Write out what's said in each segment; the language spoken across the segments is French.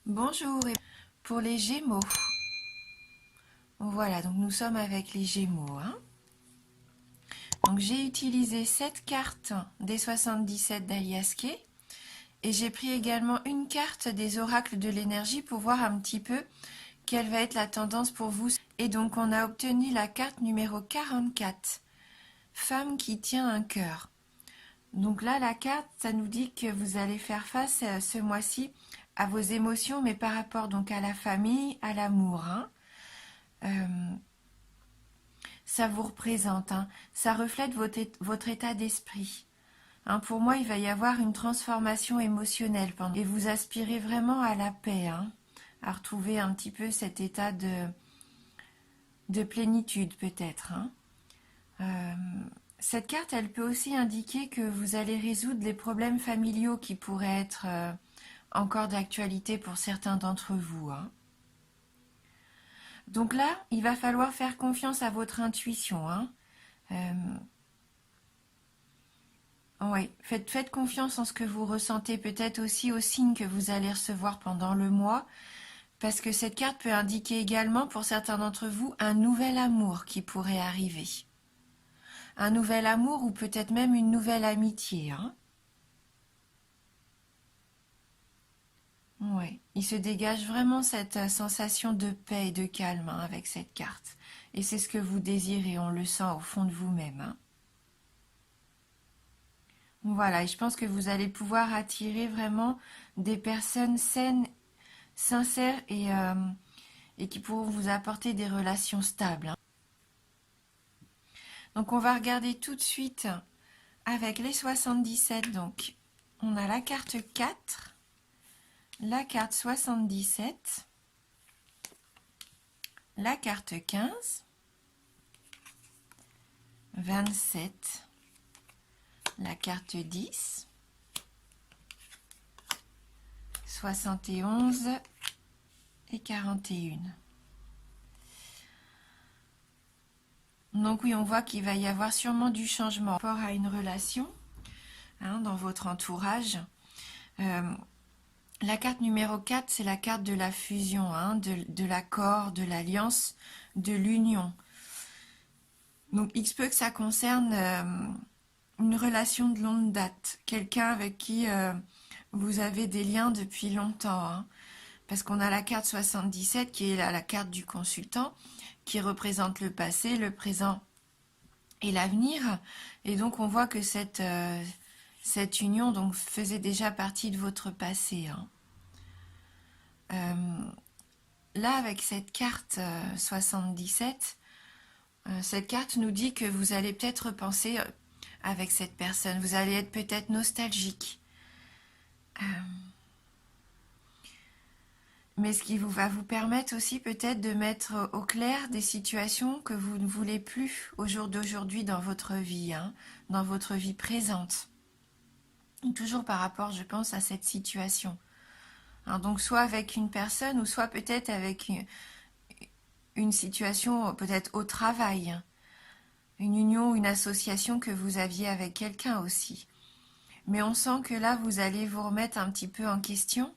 Bonjour, et pour les Gémeaux. Voilà, donc nous sommes avec les Gémeaux, hein. Donc j'ai utilisé cette carte des 77 d'Alias Kay et j'ai pris également une carte des oracles de l'énergie pour voir un petit peu quelle va être la tendance pour vous. Et donc on a obtenu la carte numéro 44, femme qui tient un cœur. Donc là, la carte, ça nous dit que vous allez faire face ce mois-ci à vos émotions, mais par rapport donc à la famille, à l'amour, hein. Ça vous représente, hein. Ça reflète votre état d'esprit. Hein, pour moi, il va y avoir une transformation émotionnelle et vous aspirez vraiment à la paix, hein, à retrouver un petit peu cet état de plénitude peut-être, hein. Cette carte, elle peut aussi indiquer que vous allez résoudre les problèmes familiaux qui pourraient être encore d'actualité pour certains d'entre vous, hein. Donc là, il va falloir faire confiance à votre intuition, hein. Oui, faites confiance en ce que vous ressentez, peut-être aussi aux signes que vous allez recevoir pendant le mois, parce que cette carte peut indiquer également, pour certains d'entre vous, un nouvel amour qui pourrait arriver. Un nouvel amour ou peut-être même une nouvelle amitié, hein. Oui, il se dégage vraiment cette sensation de paix et de calme, hein, avec cette carte. Et c'est ce que vous désirez, on le sent au fond de vous-même, hein. Voilà, et je pense que vous allez pouvoir attirer vraiment des personnes saines, sincères et qui pourront vous apporter des relations stables, hein. Donc on va regarder tout de suite avec les 77. Donc on a la carte 4, la carte 77, la carte 15, 27, la carte 10, 71 et 41. Donc oui, on voit qu'il va y avoir sûrement du changement par rapport à une relation, hein, dans votre entourage. La carte numéro 4, c'est la carte de la fusion, hein, de l'accord, de l'alliance, de l'union. Donc il se peut que ça concerne une relation de longue date, quelqu'un avec qui vous avez des liens depuis longtemps, hein. Parce qu'on a la carte 77 qui est la carte du consultant, qui représente le passé, le présent et l'avenir. Et donc on voit que cette union donc, faisait déjà partie de votre passé, hein. Là, avec cette carte 77, cette carte nous dit que vous allez peut-être repenser avec cette personne. Vous allez être peut-être nostalgique. Mais ce qui va vous permettre aussi peut-être de mettre au clair des situations que vous ne voulez plus au jour d'aujourd'hui dans votre vie, hein, dans votre vie présente. Toujours par rapport, je pense, à cette situation. Hein, donc soit avec une personne ou soit peut-être avec une situation peut-être au travail, une union, une association que vous aviez avec quelqu'un aussi. Mais on sent que là, vous allez vous remettre un petit peu en question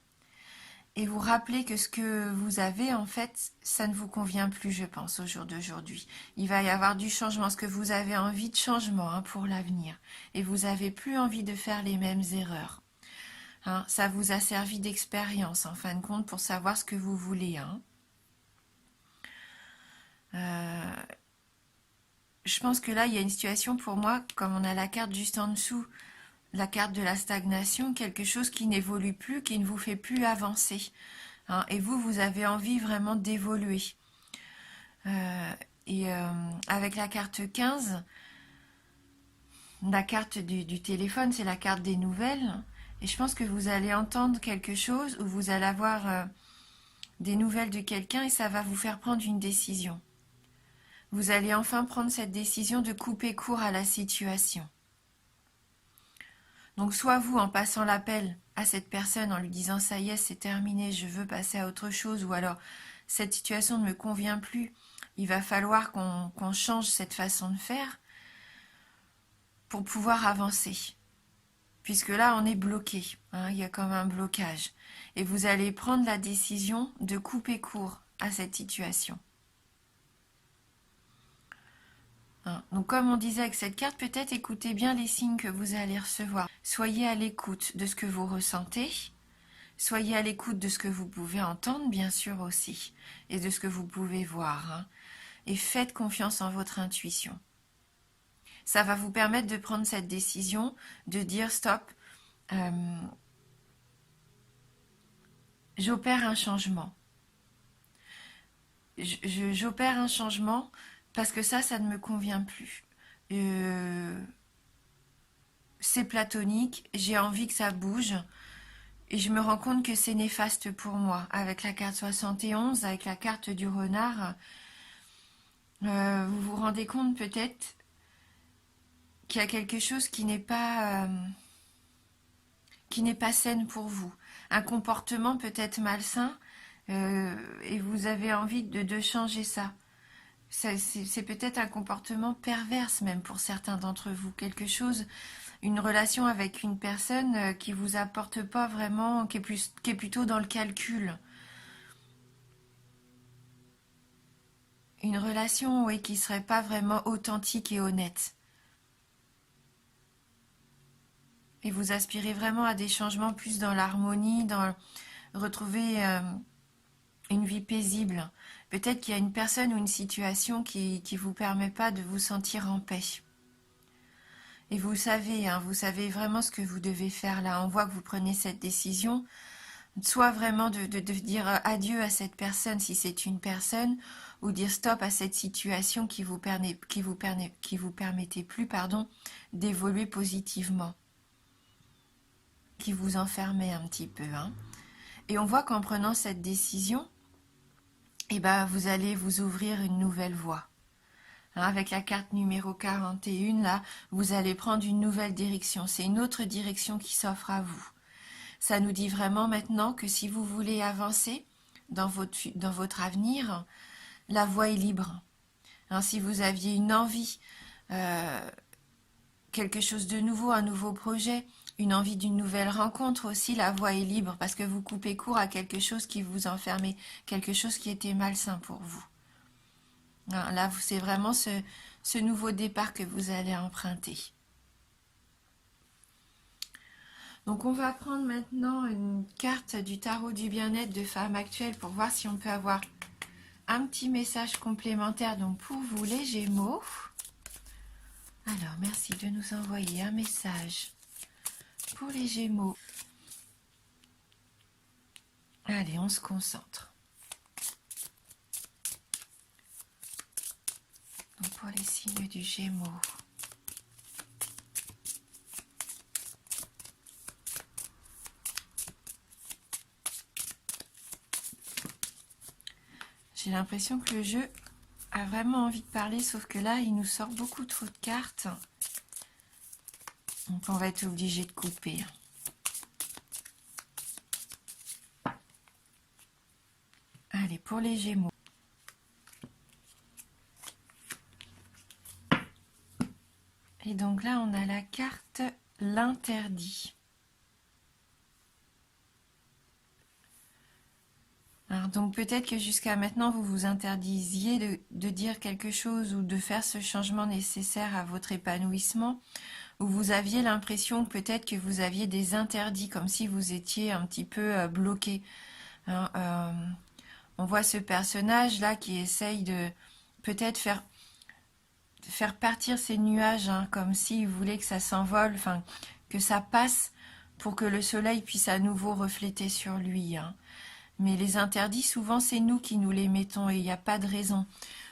et vous rappeler que ce que vous avez, en fait, ça ne vous convient plus, je pense, au jour d'aujourd'hui. Il va y avoir du changement, ce que vous avez envie de changement, hein, pour l'avenir. Et vous n'avez plus envie de faire les mêmes erreurs. Hein, ça vous a servi d'expérience, en fin de compte, pour savoir ce que vous voulez, hein. Je pense que là, il y a une situation pour moi, comme on a la carte juste en dessous, la carte de la stagnation, quelque chose qui n'évolue plus, qui ne vous fait plus avancer, hein. Et vous avez envie vraiment d'évoluer. Avec la carte 15, la carte du téléphone, c'est la carte des nouvelles. Et je pense que vous allez entendre quelque chose ou vous allez avoir des nouvelles de quelqu'un et ça va vous faire prendre une décision. Vous allez enfin prendre cette décision de couper court à la situation. Donc soit vous, en passant l'appel à cette personne, en lui disant « ça y est, c'est terminé, je veux passer à autre chose » ou alors « cette situation ne me convient plus, il va falloir qu'on change cette façon de faire » pour pouvoir avancer. puisque là on est bloqué, hein, il y a comme un blocage. Et vous allez prendre la décision de couper court à cette situation. Hein, donc comme on disait avec cette carte, peut-être écoutez bien les signes que vous allez recevoir. Soyez à l'écoute de ce que vous ressentez. Soyez à l'écoute de ce que vous pouvez entendre, bien sûr aussi, et de ce que vous pouvez voir. Hein, et faites confiance en votre intuition. Ça va vous permettre de prendre cette décision, de dire stop, j'opère un changement. J'opère un changement parce que ça ne me convient plus. C'est platonique, j'ai envie que ça bouge. Et je me rends compte que c'est néfaste pour moi. Avec la carte 71, avec la carte du renard, vous vous rendez compte peut-être qu'il y a quelque chose qui n'est pas saine pour vous. Un comportement peut-être malsain, et vous avez envie de changer ça. C'est peut-être un comportement perverse même pour certains d'entre vous. Quelque chose, une relation avec une personne qui vous apporte pas vraiment, qui est plutôt dans le calcul. Une relation, oui, qui serait pas vraiment authentique et honnête. Et vous aspirez vraiment à des changements plus dans l'harmonie, dans retrouver une vie paisible. Peut-être qu'il y a une personne ou une situation qui vous permet pas de vous sentir en paix. Et vous savez, hein, vous savez vraiment ce que vous devez faire là. On voit que vous prenez cette décision, soit vraiment de dire adieu à cette personne si c'est une personne, ou dire stop à cette situation qui vous permettait plus, d'évoluer positivement, qui vous enfermait un petit peu. Hein. Et on voit qu'en prenant cette décision, eh ben, vous allez vous ouvrir une nouvelle voie. Hein, avec la carte numéro 41, là, vous allez prendre une nouvelle direction. C'est une autre direction qui s'offre à vous. Ça nous dit vraiment maintenant que si vous voulez avancer dans votre avenir, la voie est libre. Hein, si vous aviez une envie, quelque chose de nouveau, un nouveau projet, une envie d'une nouvelle rencontre aussi, la voie est libre parce que vous coupez court à quelque chose qui vous enfermait, quelque chose qui était malsain pour vous. Hein, là, c'est vraiment ce nouveau départ que vous allez emprunter. Donc on va prendre maintenant une carte du tarot du bien-être de Femme Actuelle pour voir si on peut avoir un petit message complémentaire donc pour vous les Gémeaux. Alors merci de nous envoyer un message pour les Gémeaux. Allez, on se concentre. Donc pour les signes du Gémeaux. J'ai l'impression que le jeu a vraiment envie de parler, sauf que là, il nous sort beaucoup trop de cartes. Donc on va être obligé de couper. Allez, pour les Gémeaux. Et donc là, on a la carte l'interdit. Alors donc peut-être que jusqu'à maintenant, vous vous interdisiez de dire quelque chose ou de faire ce changement nécessaire à votre épanouissement, ou vous aviez l'impression peut-être que vous aviez des interdits, comme si vous étiez un petit peu bloqué. Hein, on voit ce personnage-là qui essaye de peut-être faire partir ces nuages, hein, comme s'il voulait que ça s'envole, enfin que ça passe pour que le soleil puisse à nouveau refléter sur lui. Hein. Mais les interdits, souvent, c'est nous qui nous les mettons et il n'y a pas de raison.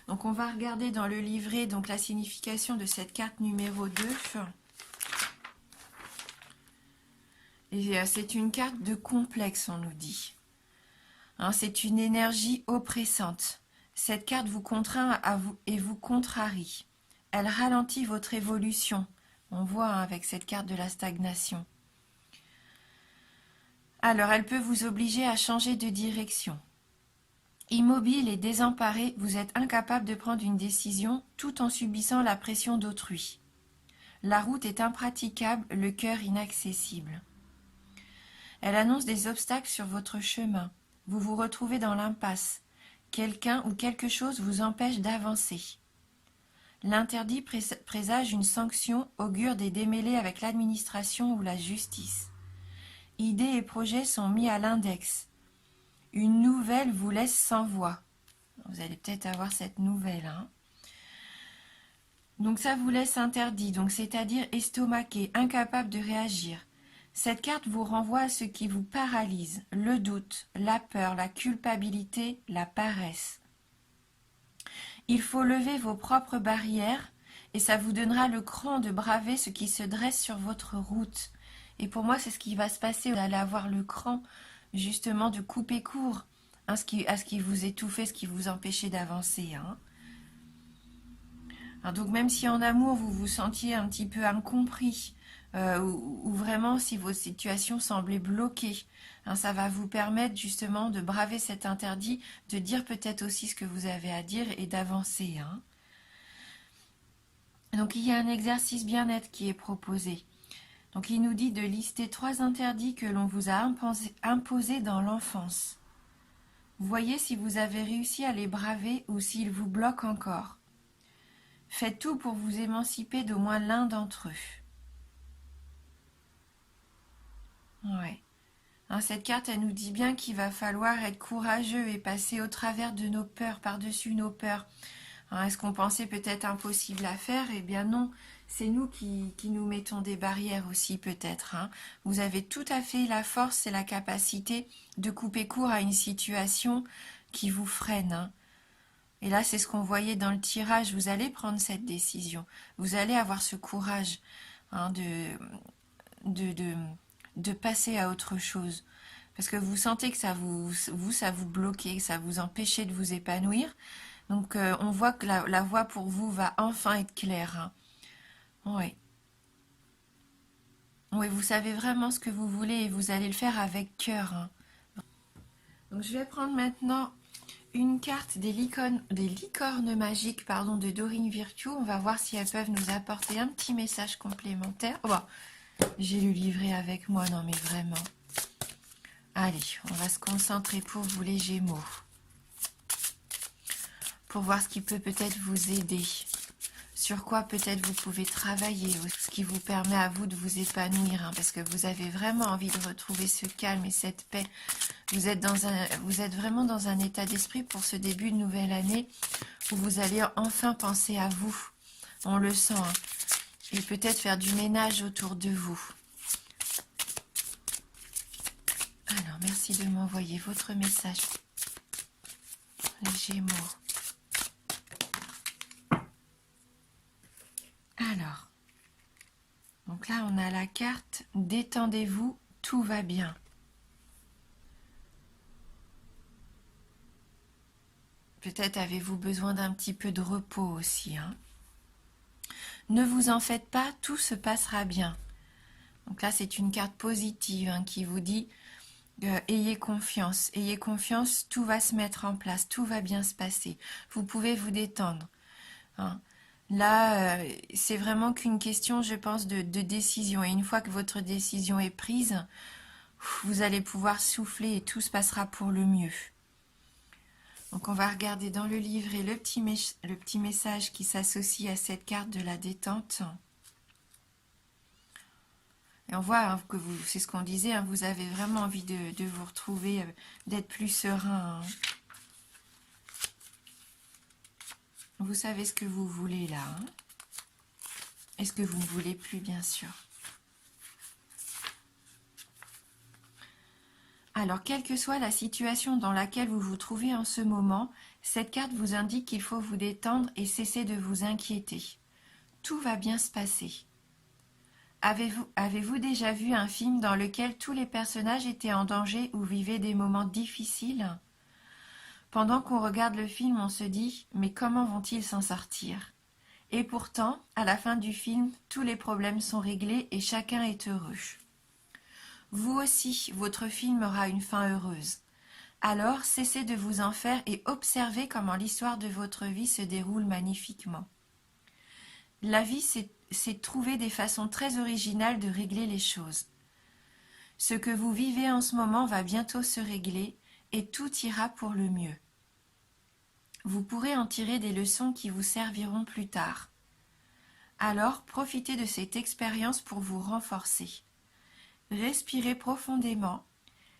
Donc, on va regarder dans le livret donc, la signification de cette carte numéro 2. Et c'est une carte de complexe, on nous dit. Hein, c'est une énergie oppressante. Cette carte vous contraint à vous et vous contrarie. Elle ralentit votre évolution. On voit hein, avec cette carte de la stagnation. Alors, elle peut vous obliger à changer de direction. Immobile et désemparé, vous êtes incapable de prendre une décision tout en subissant la pression d'autrui. La route est impraticable, le cœur inaccessible. Elle annonce des obstacles sur votre chemin. Vous vous retrouvez dans l'impasse. Quelqu'un ou quelque chose vous empêche d'avancer. L'interdit présage une sanction, augure des démêlés avec l'administration ou la justice. Idées et projets sont mis à l'index. Une nouvelle vous laisse sans voix. Vous allez peut-être avoir cette nouvelle. Donc ça vous laisse interdit, donc c'est-à-dire estomaqué, incapable de réagir. Cette carte vous renvoie à ce qui vous paralyse, le doute, la peur, la culpabilité, la paresse. Il faut lever vos propres barrières et ça vous donnera le cran de braver ce qui se dresse sur votre route. Et pour moi, c'est ce qui va se passer. Vous allez avoir le cran, justement, de couper court à ce qui vous étouffait, ce qui vous empêchait d'avancer. Donc même si en amour, vous vous sentiez un petit peu incompris, ou vraiment si vos situations semblaient bloquées, ça va vous permettre justement de braver cet interdit, de dire peut-être aussi ce que vous avez à dire et d'avancer. Donc il y a un exercice bien-être qui est proposé. Donc il nous dit de lister 3 interdits que l'on vous a imposés dans l'enfance. Voyez si vous avez réussi à les braver ou s'ils vous bloquent encore. Faites tout pour vous émanciper d'au moins l'un d'entre eux. Ouais. Cette carte, elle nous dit bien qu'il va falloir être courageux et passer au travers de nos peurs, par-dessus nos peurs. Est-ce qu'on pensait peut-être impossible à faire? Eh bien non, c'est nous qui nous mettons des barrières aussi peut-être. Vous avez tout à fait la force et la capacité de couper court à une situation qui vous freine. Et là, c'est ce qu'on voyait dans le tirage. Vous allez prendre cette décision. Vous allez avoir ce courage de passer à autre chose. Parce que vous sentez que ça vous bloquait, que ça vous empêchait de vous épanouir. Donc, on voit que la voie pour vous va enfin être claire. Oui. Oui, vous savez vraiment ce que vous voulez et vous allez le faire avec cœur. Donc, je vais prendre maintenant une carte des licornes magiques de Dorine Virtue. On va voir si elles peuvent nous apporter un petit message complémentaire. Oh, j'ai le livret avec moi, non mais vraiment. Allez, on va se concentrer pour vous les Gémeaux. Pour voir ce qui peut peut-être vous aider. Sur quoi peut-être vous pouvez travailler, ce qui vous permet à vous de vous épanouir, parce que vous avez vraiment envie de retrouver ce calme et cette paix. Vous êtes vraiment dans un état d'esprit pour ce début de nouvelle année où vous allez enfin penser à vous. On le sent. Et peut-être faire du ménage autour de vous. Alors, merci de m'envoyer votre message. Les Gémeaux. Alors, donc là, on a la carte « Détendez-vous, tout va bien ». Peut-être avez-vous besoin d'un petit peu de repos aussi. Ne vous en faites pas, tout se passera bien. Donc là, c'est une carte positive qui vous dit ayez confiance, tout va se mettre en place, tout va bien se passer. Vous pouvez vous détendre. Là, c'est vraiment qu'une question, je pense, de décision. Et une fois que votre décision est prise, vous allez pouvoir souffler et tout se passera pour le mieux. Donc on va regarder dans le livret le petit message qui s'associe à cette carte de la détente. Et on voit que c'est ce qu'on disait, vous avez vraiment envie de vous retrouver, d'être plus serein. Vous savez ce que vous voulez là. Et ce que vous ne voulez plus, bien sûr. Alors, quelle que soit la situation dans laquelle vous vous trouvez en ce moment, cette carte vous indique qu'il faut vous détendre et cesser de vous inquiéter. Tout va bien se passer. Avez-vous déjà vu un film dans lequel tous les personnages étaient en danger ou vivaient des moments difficiles ? Pendant qu'on regarde le film, on se dit « Mais comment vont-ils s'en sortir ?» Et pourtant, à la fin du film, tous les problèmes sont réglés et chacun est heureux. Vous aussi, votre film aura une fin heureuse. Alors, cessez de vous en faire et observez comment l'histoire de votre vie se déroule magnifiquement. La vie, c'est de trouver des façons très originales de régler les choses. Ce que vous vivez en ce moment va bientôt se régler et tout ira pour le mieux. Vous pourrez en tirer des leçons qui vous serviront plus tard. Alors, profitez de cette expérience pour vous renforcer. Respirez profondément,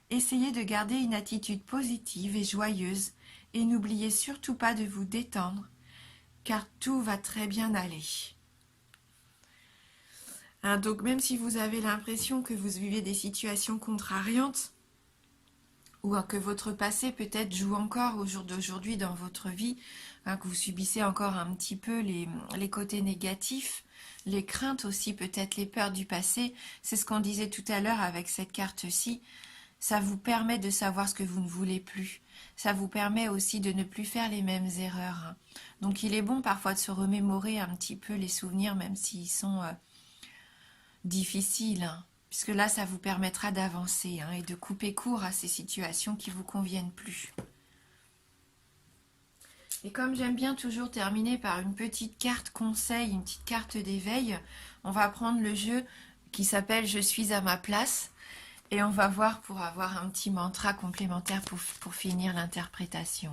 essayez de garder une attitude positive et joyeuse et n'oubliez surtout pas de vous détendre, car tout va très bien aller. Donc même si vous avez l'impression que vous vivez des situations contrariantes, ou que votre passé peut-être joue encore au jour d'aujourd'hui dans votre vie, que vous subissez encore un petit peu les côtés négatifs, les craintes aussi, peut-être les peurs du passé, c'est ce qu'on disait tout à l'heure avec cette carte-ci, ça vous permet de savoir ce que vous ne voulez plus, ça vous permet aussi de ne plus faire les mêmes erreurs. Donc il est bon parfois de se remémorer un petit peu les souvenirs, même s'ils sont difficiles, puisque là, ça vous permettra d'avancer et de couper court à ces situations qui ne vous conviennent plus. Et comme j'aime bien toujours terminer par une petite carte conseil, une petite carte d'éveil, on va prendre le jeu qui s'appelle « Je suis à ma place » et on va voir pour avoir un petit mantra complémentaire pour finir l'interprétation.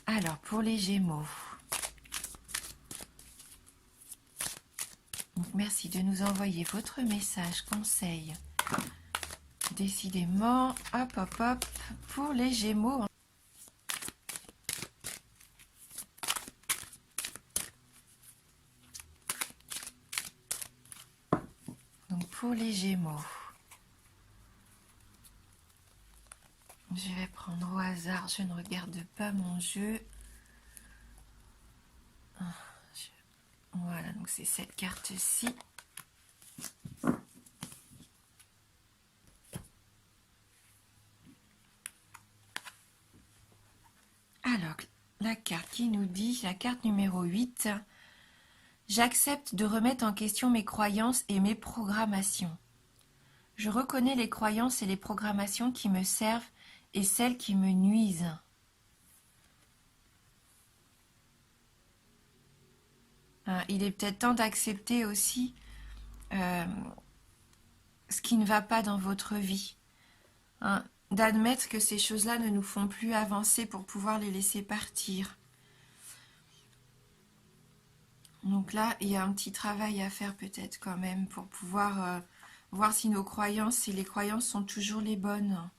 Alors, pour les Gémeaux. Donc, merci de nous envoyer votre message, conseil. Décidément, hop, hop, hop, pour les Gémeaux. Donc, pour les Gémeaux, je vais prendre au hasard, je ne regarde pas mon jeu. Voilà, donc c'est cette carte-ci. Alors, la carte qui nous dit, la carte numéro 8, « J'accepte de remettre en question mes croyances et mes programmations. Je reconnais les croyances et les programmations qui me servent et celles qui me nuisent. » Il est peut-être temps d'accepter aussi ce qui ne va pas dans votre vie. D'admettre que ces choses-là ne nous font plus avancer pour pouvoir les laisser partir. Donc là, il y a un petit travail à faire peut-être quand même pour pouvoir voir si nos croyances et les croyances sont toujours les bonnes.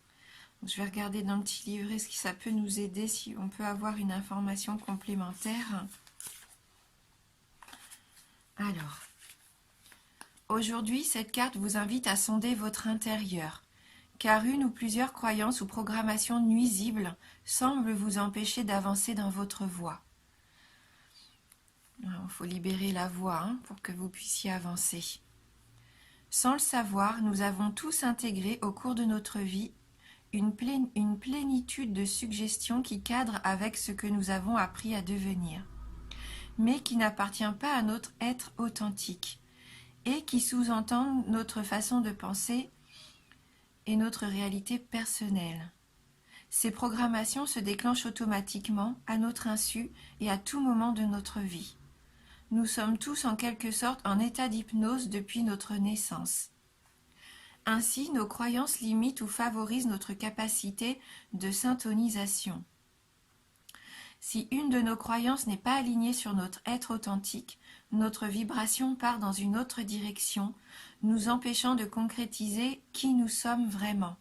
Donc, je vais regarder dans le petit livret ce qui ça peut nous aider, si on peut avoir une information complémentaire. Alors, aujourd'hui, cette carte vous invite à sonder votre intérieur, car une ou plusieurs croyances ou programmations nuisibles semblent vous empêcher d'avancer dans votre voie. Il faut libérer la voie pour que vous puissiez avancer. Sans le savoir, nous avons tous intégré au cours de notre vie une plénitude de suggestions qui cadrent avec ce que nous avons appris à devenir, mais qui n'appartient pas à notre être authentique et qui sous-entendent notre façon de penser et notre réalité personnelle. Ces programmations se déclenchent automatiquement, à notre insu et à tout moment de notre vie. Nous sommes tous en quelque sorte en état d'hypnose depuis notre naissance. Ainsi, nos croyances limitent ou favorisent notre capacité de syntonisation. Si une de nos croyances n'est pas alignée sur notre être authentique, notre vibration part dans une autre direction, nous empêchant de concrétiser qui nous sommes vraiment.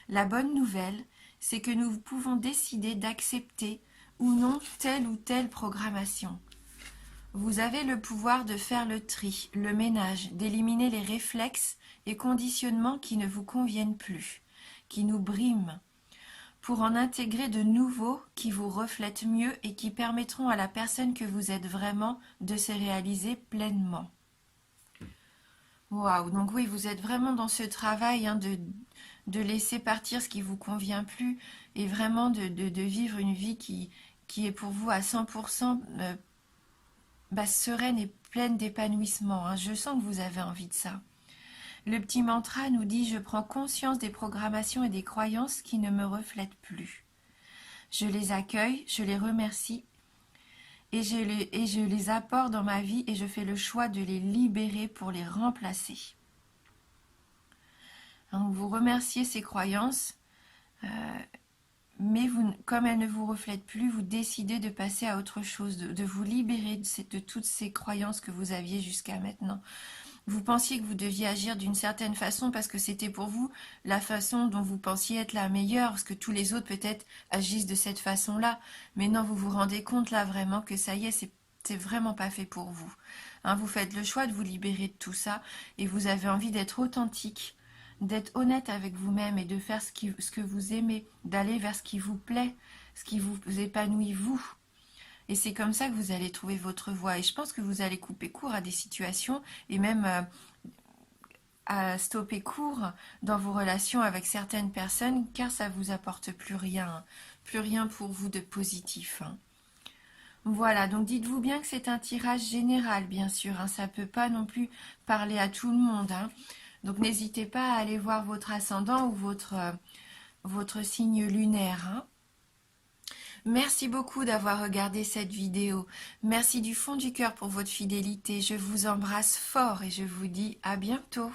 La bonne nouvelle, c'est que nous pouvons décider d'accepter ou non telle ou telle programmation. Vous avez le pouvoir de faire le tri, le ménage, d'éliminer les réflexes et conditionnements qui ne vous conviennent plus, qui nous briment, pour en intégrer de nouveaux qui vous reflètent mieux et qui permettront à la personne que vous êtes vraiment de se réaliser pleinement. Waouh, donc oui, vous êtes vraiment dans ce travail de laisser partir ce qui ne vous convient plus et vraiment de vivre une vie qui est pour vous à 100% sereine et pleine d'épanouissement. Je sens que vous avez envie de ça. Le petit mantra nous dit « Je prends conscience des programmations et des croyances qui ne me reflètent plus. Je les accueille, je les remercie et je les apporte dans ma vie et je fais le choix de les libérer pour les remplacer. Donc vous remerciez ces croyances, mais vous, comme elles ne vous reflètent plus, vous décidez de passer à autre chose, de vous libérer de toutes ces croyances que vous aviez jusqu'à maintenant. Vous pensiez que vous deviez agir d'une certaine façon parce que c'était pour vous la façon dont vous pensiez être la meilleure, parce que tous les autres peut-être agissent de cette façon-là. Mais non, vous vous rendez compte là vraiment que ça y est, c'est vraiment pas fait pour vous. Hein, vous faites le choix de vous libérer de tout ça et vous avez envie d'être authentique, d'être honnête avec vous-même et de faire ce que vous aimez, d'aller vers ce qui vous plaît, ce qui vous épanouit vous. Et c'est comme ça que vous allez trouver votre voie. Et je pense que vous allez couper court à des situations et même à stopper court dans vos relations avec certaines personnes car ça vous apporte plus rien pour vous de positif. Hein. Voilà, donc dites-vous bien que c'est un tirage général, bien sûr. Hein, ça ne peut pas non plus parler à tout le monde. Hein. Donc n'hésitez pas à aller voir votre ascendant ou votre signe lunaire. Hein. Merci beaucoup d'avoir regardé cette vidéo. Merci du fond du cœur pour votre fidélité. Je vous embrasse fort et je vous dis à bientôt.